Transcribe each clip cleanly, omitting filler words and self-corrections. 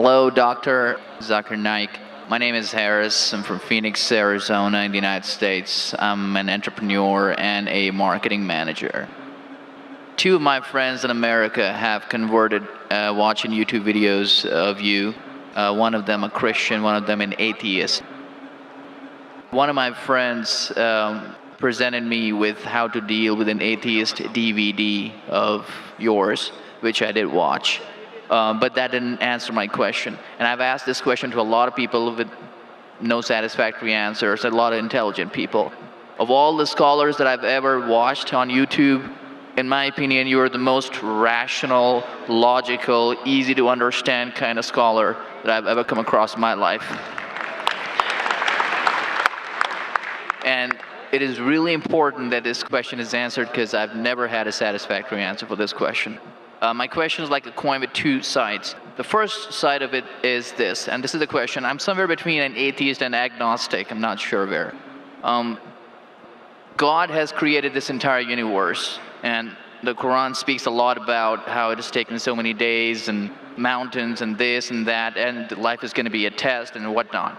Hello, Dr. Zakir Naik. My name is Harris. I'm from Phoenix, Arizona in the United States. I'm an entrepreneur and a marketing manager. Two of my friends in America have converted watching YouTube videos of you. One of them a Christian, one of them an atheist. One of my friends presented me with how to deal with an atheist DVD of yours, which I did watch. But that didn't answer my question. And I've asked this question to a lot of people with no satisfactory answers, a lot of intelligent people. Of all the scholars that I've ever watched on YouTube, in my opinion, you are the most rational, logical, easy to understand kind of scholar that I've ever come across in my life. And it is really important that this question is answered because I've never had a satisfactory answer for this question. My question is like a coin with two sides. The first side of it is this, and this is the question. I'm somewhere between an atheist and agnostic. I'm not sure where. God has created this entire universe, and the Quran speaks a lot about how it has taken so many days and mountains and this and that, and life is going to be a test and whatnot.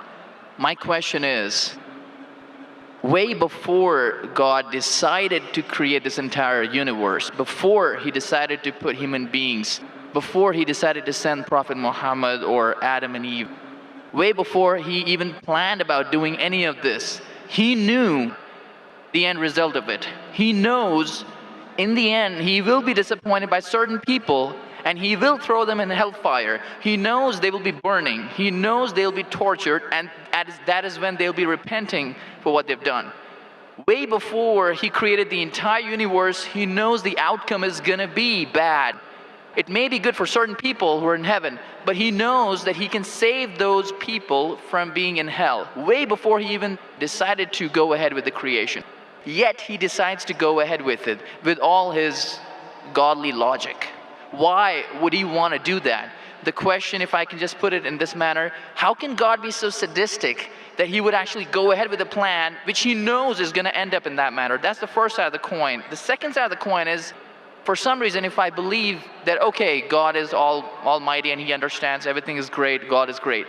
My question is, way before God decided to create this entire universe, before he decided to put human beings, before he decided to send Prophet Muhammad or Adam and Eve, way before he even planned about doing any of this, he knew the end result of it. He knows in the end he will be disappointed by certain people and he will throw them in hellfire. He knows they will be burning. He knows they'll be tortured, and that is when they'll be repenting for what they've done. Way before he created the entire universe, he knows the outcome is gonna be bad. It may be good for certain people who are in heaven, but he knows that he can save those people from being in hell, way before he even decided to go ahead with the creation. Yet he decides to go ahead with it, with all his godly logic. Why would he want to do that? The question, if I can just put it in this manner, how can God be so sadistic that he would actually go ahead with a plan which he knows is going to end up in that manner? That's the first side of the coin. The second side of the coin is, for some reason, if I believe that, okay, God is almighty and he understands everything is great, God is great,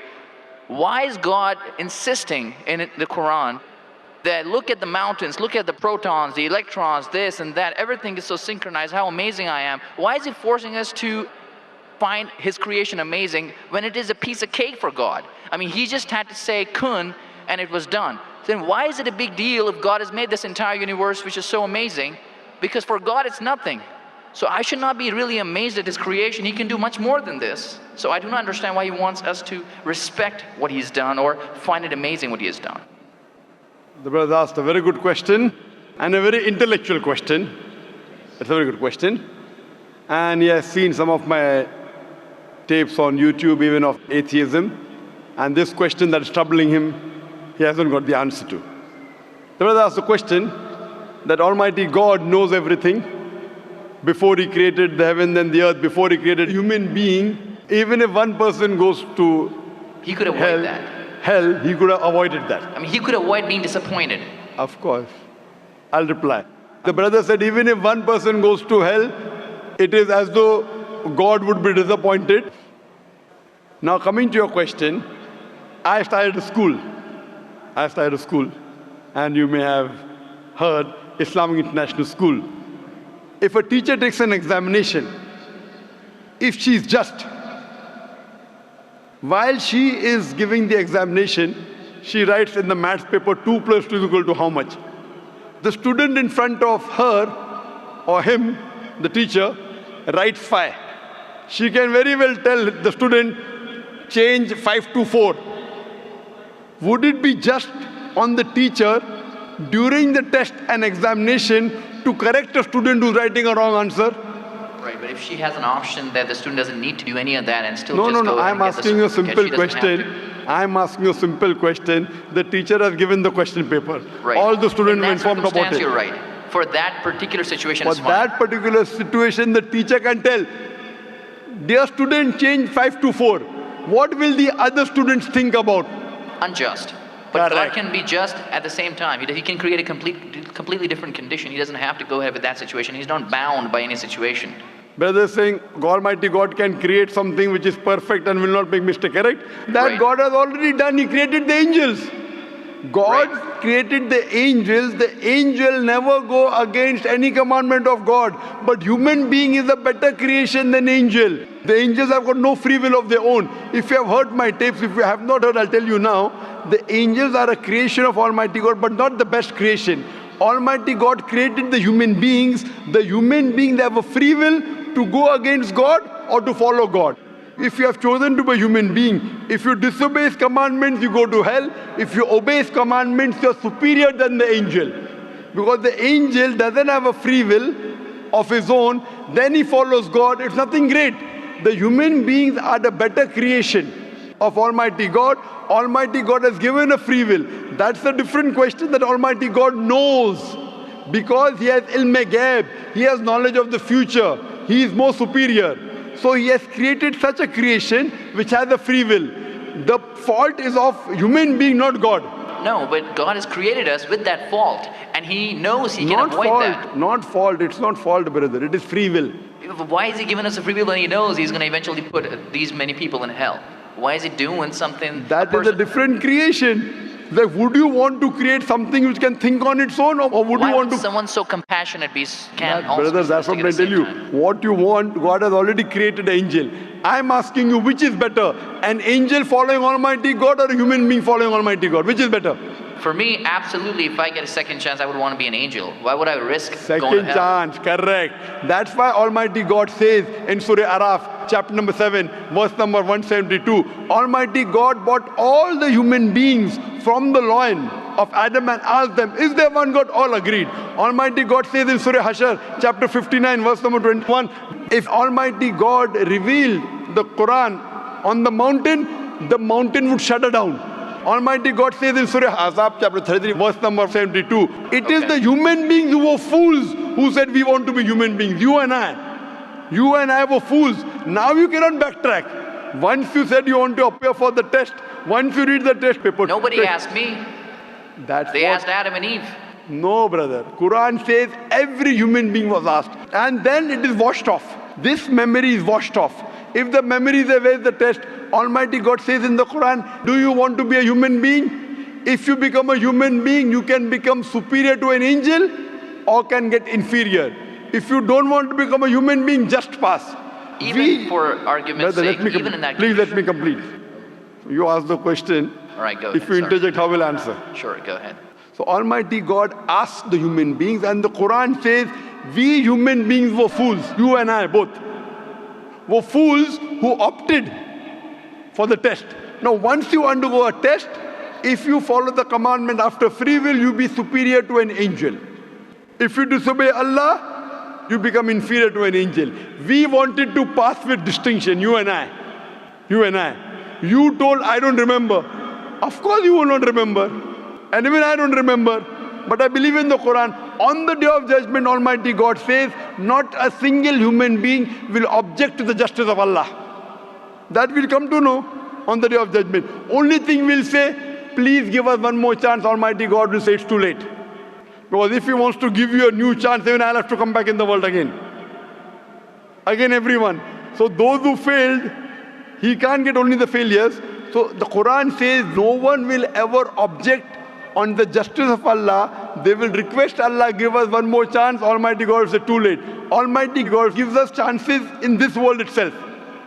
why is God insisting in the Quran that look at the mountains, look at the protons, the electrons, this and that, everything is so synchronized, how amazing I am? Why is he forcing us to find his creation amazing when it is a piece of cake for God? I mean, he just had to say kun and it was done. Then why is it a big deal if God has made this entire universe which is so amazing? Because for God it's nothing. So I should not be really amazed at his creation. He can do much more than this. So I do not understand why he wants us to respect what he's done or find it amazing what he has done. The brother asked a very good question and a very intellectual question. It's a very good question. And he has seen some of my tapes on YouTube, even of atheism. And this question that is troubling him, he hasn't got the answer to. The brother asked the question that Almighty God knows everything before he created the heaven and the earth, before he created human being. Even if one person goes to he could avoid that. Hell, he could have avoided that. I mean, he could avoid being disappointed. Of course. I'll reply. The brother said, even if one person goes to hell, it is as though God would be disappointed. Now coming to your question, I started a school. And you may have heard Islamic International School. If a teacher takes an examination, if she is just, while she is giving the examination, she writes in the maths paper 2 plus 2 is equal to how much? The student in front of her or him, the teacher, writes 5. She can very well tell the student, change 5 to 4. Would it be just on the teacher during the test and examination to correct a student who's writing a wrong answer? Right, but if she has an option that the student doesn't need to do any of that and still No, I'm asking you a simple question. I'm asking you a simple question. The teacher has given the question paper. Right. All the students were informed about it. You're right. For that particular situation, For that particular situation, the teacher can tell, dear student, change 5 to 4. What will the other students think about? Unjust. But God can be just at the same time. He can create a completely different condition. He doesn't have to go ahead with that situation. He's not bound by any situation. Brother is saying Almighty God can create something which is perfect and will not make mistake, correct? That Right. God has already done. He created the angels. God Right. created the angels. The angel never go against any commandment of God. But human being is a better creation than angel. The angels have got no free will of their own. If you have heard my tapes, if you have not heard, I'll tell you now. The angels are a creation of Almighty God, but not the best creation. Almighty God created the human beings. The human beings, they have a free will to go against God or to follow God. If you have chosen to be a human being, if you disobey His commandments, you go to hell. If you obey His commandments, you're superior than the angel. Because the angel doesn't have a free will of his own, then he follows God. It's nothing great. The human beings are the better creation of Almighty God. Almighty God has given a free will. That's a different question that Almighty God knows. Because He has ilm-e-ghaib, He has knowledge of the future. He is more superior. So He has created such a creation which has a free will. The fault is of human being, not God. No, but God has created us with that fault, and He knows He can Not avoid fault, that. not fault. It's not fault, brother. It is free will. Why is He giving us a free will when He knows He's going to eventually put these many people in hell? Why is He doing something? That is a different creation. Like, would you want to create something which can think on its own, or would Why you want would to? someone so compassionate can That, also brother, be that's what sadistic I at the tell you. same time? What you want, God has already created an angel. I'm asking you, which is better? An angel following Almighty God or a human being following Almighty God? Which is better? For me, absolutely, if I get a second chance, I would want to be an angel. Why would I risk going to Second hell? chance, correct. That's why Almighty God says in Surah Araf, chapter number 7, verse number 172, Almighty God brought all the human beings from the loin of Adam and asked them, is there one God? All agreed. Almighty God says in Surah Hashar, chapter 59, verse number 21, if Almighty God revealed the Quran on the mountain would shudder down. Almighty God says in Surah Ahzab, chapter 33, verse number 72, it is the human beings who were fools who said we want to be human beings. You and I were fools. Now you cannot backtrack. Once you said you want to appear for the test, once you read the test paper. Nobody asked me. They asked Adam and Eve. No, brother. Quran says every human being was asked. And then it is washed off. This memory is washed off. If the memory is there, where is the test? Almighty God says in the Quran, do you want to be a human being? If you become a human being, you can become superior to an angel or can get inferior. If you don't want to become a human being, just pass. Even for argument's Brother, sake, even in that please let condition. me complete. You ask the question. All right, go If ahead. you Sorry. interject, how will I answer? Sure, go ahead. So Almighty God asked the human beings, and the Quran says, we human beings were fools, you and I both, were fools who opted for the test. Now once you undergo a test, if you follow the commandment after free will, you be superior to an angel. If you disobey Allah, you become inferior to an angel. We wanted to pass with distinction, you and I. You told, I don't remember. Of course you will not remember. And even I don't remember. But I believe in the Quran. On the day of judgment, Almighty God says, not a single human being will object to the justice of Allah. That we'll come to know on the day of judgment. Only thing we'll say, please give us one more chance. Almighty God will say it's too late. Because if He wants to give you a new chance, even I'll have to come back in the world again. Again, everyone. So those who failed, He can't get only the failures. So the Quran says no one will ever object on the justice of Allah. They will request Allah, give us one more chance. Almighty God will say too late. Almighty God gives us chances in this world itself.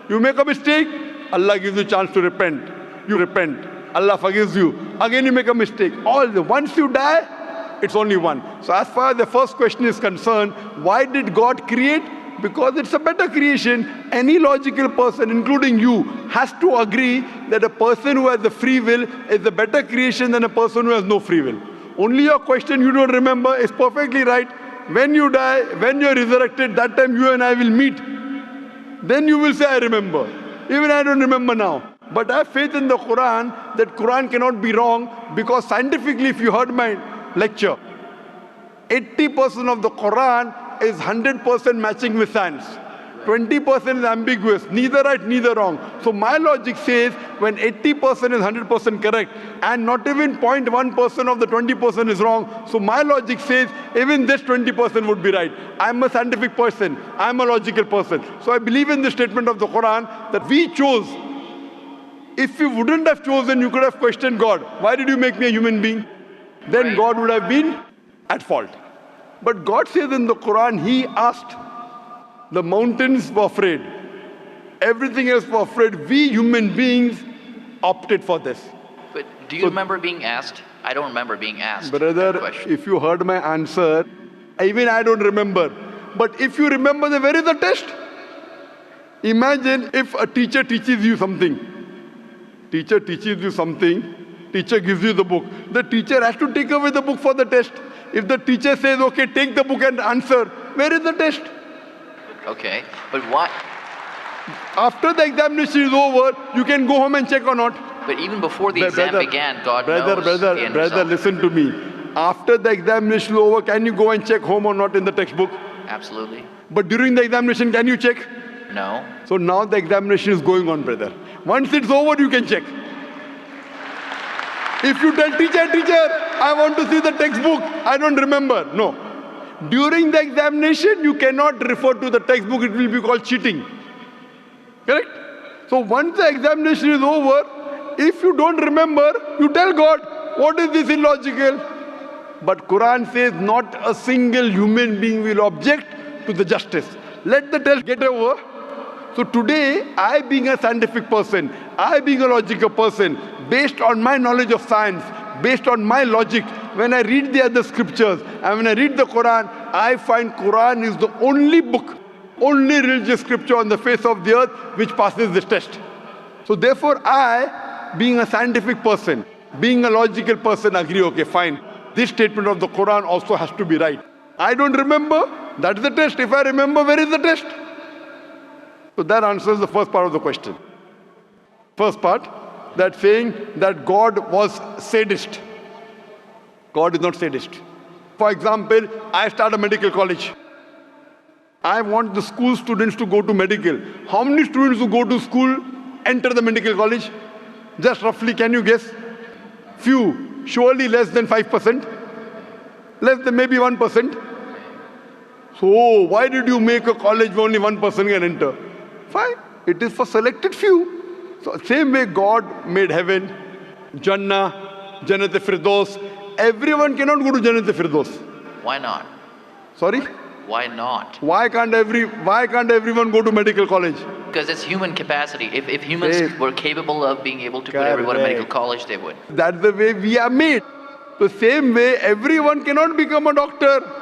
You make a mistake, Allah gives you a chance to repent. You repent. Allah forgives you. Again you make a mistake. Once you die, it's only one. So as far as the first question is concerned, why did God create? Because it's a better creation. Any logical person, including you, has to agree that a person who has the free will is a better creation than a person who has no free will. Only your question you don't remember is perfectly right. When you die, when you're resurrected, that time you and I will meet. Then you will say, I remember. Even I don't remember now. But I have faith in the Quran that Quran cannot be wrong, because scientifically, if you heard my lecture, 80% of the Quran is 100% matching with science. 20% is ambiguous, neither right, neither wrong. So my logic says when 80% is 100% correct and not even 0.1% of the 20% is wrong, so my logic says even this 20% would be right. I'm a scientific person, I'm a logical person. So I believe in the statement of the Quran that we chose. If you wouldn't have chosen, you could have questioned God. Why did you make me a human being? Then God would have been at fault. But God says in the Quran, He asked. The mountains were afraid. Everything else was afraid. We human beings opted for this. But do you remember being asked? I don't remember being asked. Brother, if you heard my answer, even I don't remember. But if you remember, where is the test? Imagine if a teacher teaches you something. Teacher teaches you something. Teacher gives you the book. The teacher has to take away the book for the test. If the teacher says, okay, take the book and answer, where is the test? Okay, but why? After the examination is over, you can go home and check or not. But even before the exam began, God knows the end Brother, result. listen to me. After the examination is over, can you go and check home or not in the textbook? Absolutely. But during the examination, can you check? No. So now the examination is going on, brother. Once it's over, you can check. If you tell teacher, I want to see the textbook, I don't remember. No. During the examination, you cannot refer to the textbook. It will be called cheating. Correct? So once the examination is over, if you don't remember, you tell God, what is this illogical? But Quran says not a single human being will object to the justice. Let the test get over. So today, I being a scientific person, I being a logical person, based on my knowledge of science, based on my logic, when I read the other scriptures and when I read the Quran, I find Quran is the only book, only religious scripture on the face of the earth which passes this test. So therefore I, being a scientific person, being a logical person, agree, okay, fine. This statement of the Quran also has to be right. I don't remember, that's the test. If I remember, where is the test? So that answers the first part of the question. First part, that saying that God was sadist. God is not sadist. For example, I start a medical college. I want the school students to go to medical. How many students who go to school enter the medical college? Just roughly, can you guess? Few. Surely less than 5%. Less than maybe 1%. So why did you make a college where only 1% can enter? Fine. It is for selected few. So same way God made heaven, Jannah, Jannat-e-Firdaus. Everyone cannot go to Jannat-e-Firdaus. Why not? Sorry? Why not? Why can't everyone go to medical college? Because it's human capacity. If humans were capable of being able to put everyone in medical college, they would. That's the way we are made. The same way everyone cannot become a doctor.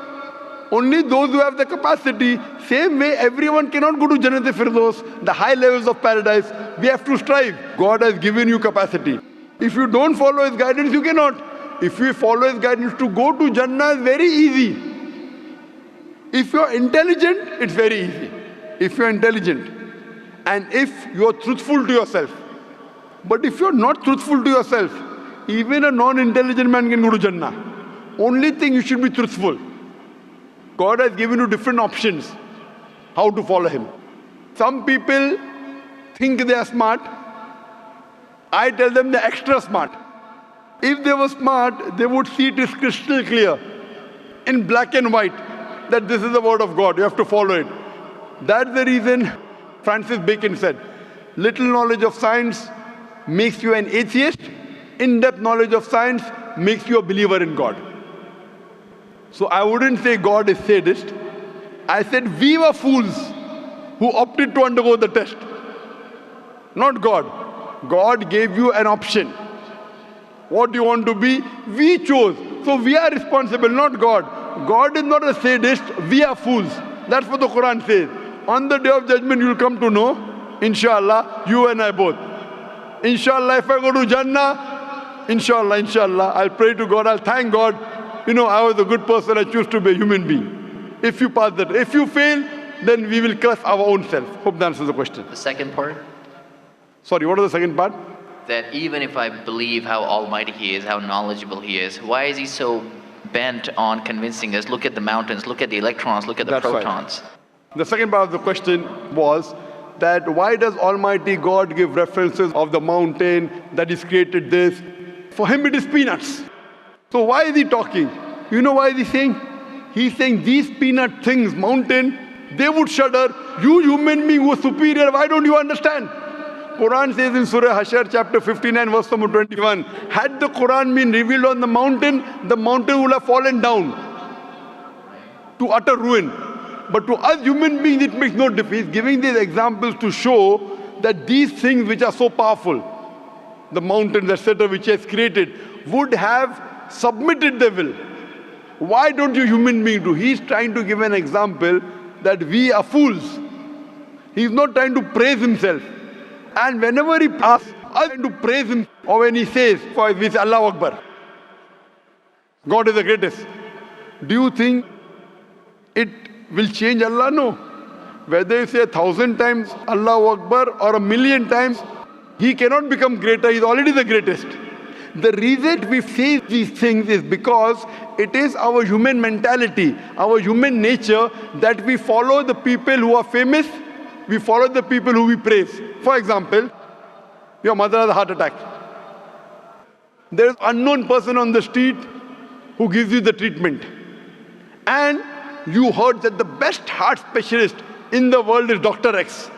Only those who have the capacity. Same way everyone cannot go to Jannat-e-Firdaus, the high levels of paradise. We have to strive. God has given you capacity. If you don't follow His guidance, you cannot. If you follow His guidance, to go to Jannah is very easy. If you're intelligent, it's very easy. If you're intelligent and if you're truthful to yourself. But if you're not truthful to yourself, even a non-intelligent man can go to Jannah. Only thing, you should be truthful. God has given you different options how to follow Him. Some people think they are smart. I tell them they're extra smart. If they were smart, they would see it is crystal clear in black and white that this is the word of God. You have to follow it. That's the reason Francis Bacon said, little knowledge of science makes you an atheist. In-depth knowledge of science makes you a believer in God. So I wouldn't say God is sadist. I said we were fools who opted to undergo the test. Not God. God gave you an option. What do you want to be? We chose. So we are responsible, not God. God is not a sadist. We are fools. That's what the Quran says. On the day of judgment, you'll come to know, inshallah, you and I both. Inshallah, if I go to Jannah, inshallah, I'll pray to God, I'll thank God. You know, I was a good person, I choose to be a human being. If you pass that. If you fail, then we will curse our own self. Hope that answers the question. The second part? Sorry, what was the second part? That even if I believe how almighty He is, how knowledgeable He is, why is He so bent on convincing us, look at the mountains, look at the electrons, look at the protons? The second part of the question was that why does Almighty God give references of the mountain that He's created this? For Him it is peanuts. So why is He talking? You know why He's saying? He's saying these peanut things, mountain, they would shudder. You human being who are superior, why don't you understand? Quran says in Surah Hashr chapter 59 verse number 21, had the Quran been revealed on the mountain would have fallen down to utter ruin. But to us human beings it makes no difference. He's giving these examples to show that these things which are so powerful, the mountains etc. which He has created, would have submitted their will. Why don't you human beings do? He's trying to give an example that we are fools. He's not trying to praise Himself. And whenever He asks us to praise Him, or when He says, for we say Allahu Akbar, God is the greatest. Do you think it will change Allah? No. Whether you say 1,000 times Allahu Akbar or 1,000,000 times, He cannot become greater. He's already the greatest. The reason we say these things is because it is our human mentality, our human nature, that we follow the people who are famous, we follow the people who we praise. For example, your mother has a heart attack. There is an unknown person on the street who gives you the treatment. And you heard that the best heart specialist in the world is Dr. X.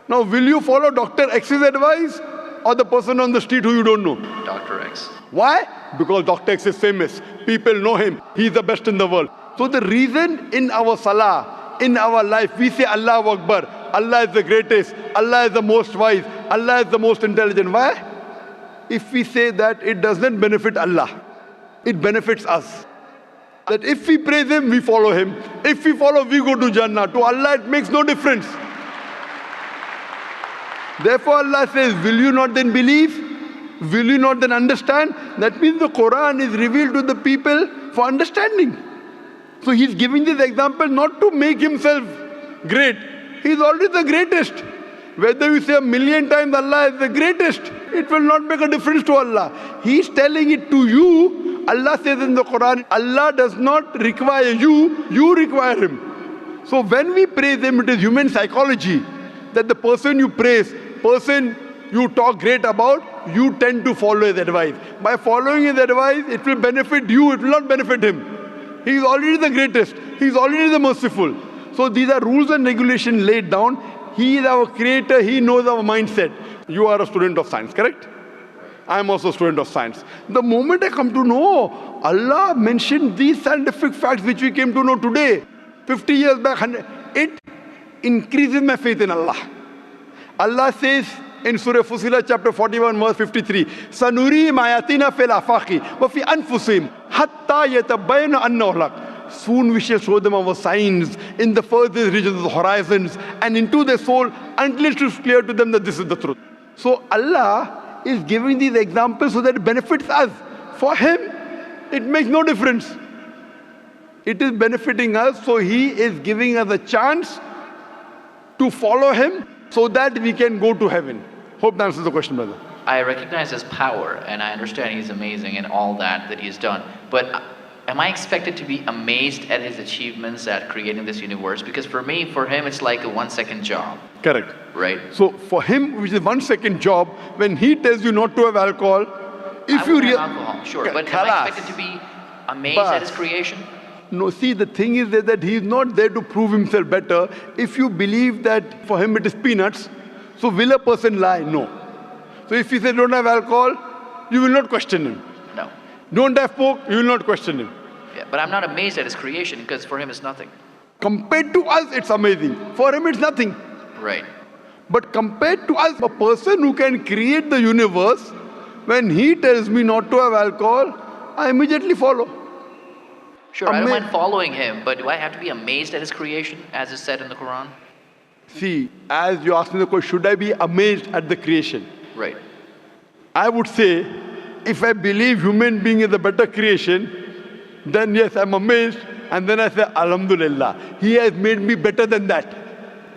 Now, will you follow Dr. X's advice or the person on the street who you don't know? Dr. X. Why? Because Dr. X is famous. People know him. He's the best in the world. So the reason in our salah, in our life, we say Allahu Akbar, Allah is the greatest, Allah is the most wise, Allah is the most intelligent. Why? If we say that, it doesn't benefit Allah. It benefits us. That if we praise Him, we follow Him. If we follow, we go to Jannah. To Allah, it makes no difference. Therefore, Allah says, will you not then believe? Will you not then understand? That means the Quran is revealed to the people for understanding. So He's giving this example not to make Himself great. He's already the greatest. Whether you say 1,000,000 times Allah is the greatest, it will not make a difference to Allah. He's telling it to you. Allah says in the Quran, Allah does not require you, you require Him. So when we praise Him, it is human psychology that the person you praise, person you talk great about, you tend to follow his advice. By following his advice, it will benefit you, it will not benefit him. He is already the greatest. He is already the merciful. So these are rules and regulations laid down. He is our creator. He knows our mindset. You are a student of science, correct? I am also a student of science. The moment I come to know, Allah mentioned these scientific facts which we came to know today, 50 years back, it increases my faith in Allah. Allah says in Surah Fusilat chapter 41 verse 53, Sanurihim ayatina fil afaqi wa fi anfusihim hatta yatabayyana annahu al-haq. Soon we shall show them our signs in the furthest regions of the horizons and into their soul until it is clear to them that this is the truth. So Allah is giving these examples so that it benefits us. For Him, it makes no difference. It is benefiting us, so He is giving us a chance to follow Him so that we can go to heaven. Hope that answers the question, brother. I recognize His power, and I understand He's amazing and all that He's done. But am I expected to be amazed at His achievements at creating this universe? Because for Him, it's like a 1-second job. Correct. Right? So for Him, which is 1-second job, when He tells you not to have alcohol, if you have alcohol, sure. But am I expected to be amazed at His creation? No, see, the thing is that He is not there to prove Himself better. If you believe that for Him it is peanuts, so will a person lie? No. So if He says don't have alcohol, you will not question Him. No. Don't have pork, you will not question Him. Yeah, but I'm not amazed at His creation because for Him it's nothing. Compared to us, it's amazing. For Him, it's nothing. Right. But compared to us, a person who can create the universe, when He tells me not to have alcohol, I immediately follow. Sure, I don't mind following Him, but do I have to be amazed at His creation, as is said in the Quran? See, as you asked me the question, should I be amazed at the creation? Right. I would say, if I believe human being is a better creation, then yes, I'm amazed, and then I say, Alhamdulillah, He has made me better than that.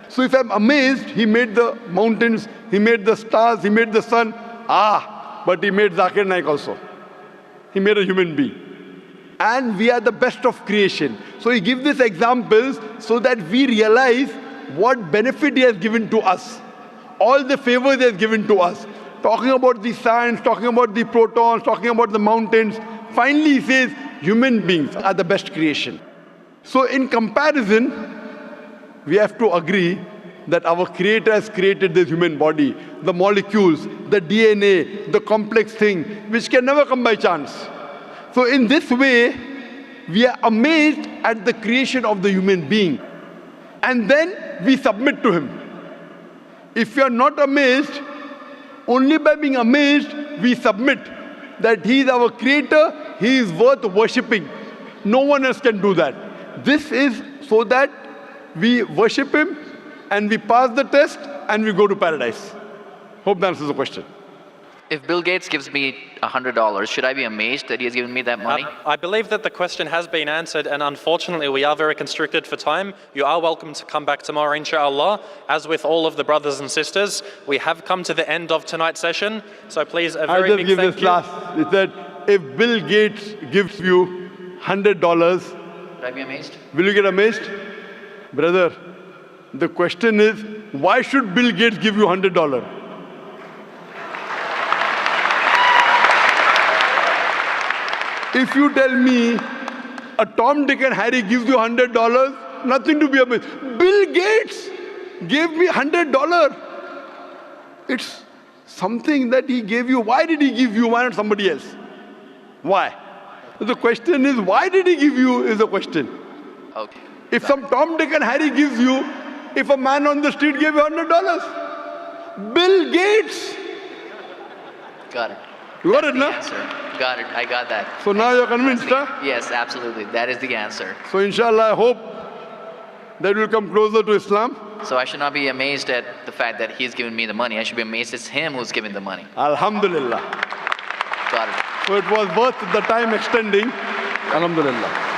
So if I'm amazed, He made the mountains, He made the stars, He made the sun, but He made Zakir Naik also. He made a human being. and we are the best of creation. So he gives these examples so that we realize what benefit he has given to us, all the favors he has given to us. Talking about the sands, talking about the protons, talking about the mountains. Finally he says human beings are the best creation. So in comparison, we have to agree that our Creator has created this human body, the molecules, the DNA, the complex thing, which can never come by chance. So in this way, we are amazed at the creation of the human being. And then we submit to him. If we are not amazed, only by being amazed, we submit that he is our Creator, he is worth worshipping. No one else can do that. This is so that we worship him and we pass the test and we go to paradise. Hope that answers the question. If Bill Gates gives me $100, should I be amazed that he has given me that money? I believe that the question has been answered, and unfortunately we are very constricted for time. You are welcome to come back tomorrow, inshallah. As with all of the brothers and sisters, we have come to the end of tonight's session, so please a very big thank you. I'll just give this last. It said, if Bill Gates gives you $100, Should I be amazed? will you get amazed? Brother, the question is, why should Bill Gates give you $100? If you tell me a Tom, Dick and Harry gives you $100, nothing to be amazed. Bill Gates gave me $100. It's something that he gave you. Why did he give you? Why not somebody else? Why? The question is, why did he give you is the question. Okay. If some Tom, Dick and Harry gives you, if a man on the street gave you $100, Bill Gates. Got it. You got That's it, the no? answer. Got it. I got that. So now you're convinced, huh? Yes, absolutely. That is the answer. So inshallah, I hope that we'll come closer to Islam. So I should not be amazed at the fact that he's given me the money. I should be amazed it's him who's giving the money. Alhamdulillah. Got it. So it was worth the time extending. Alhamdulillah.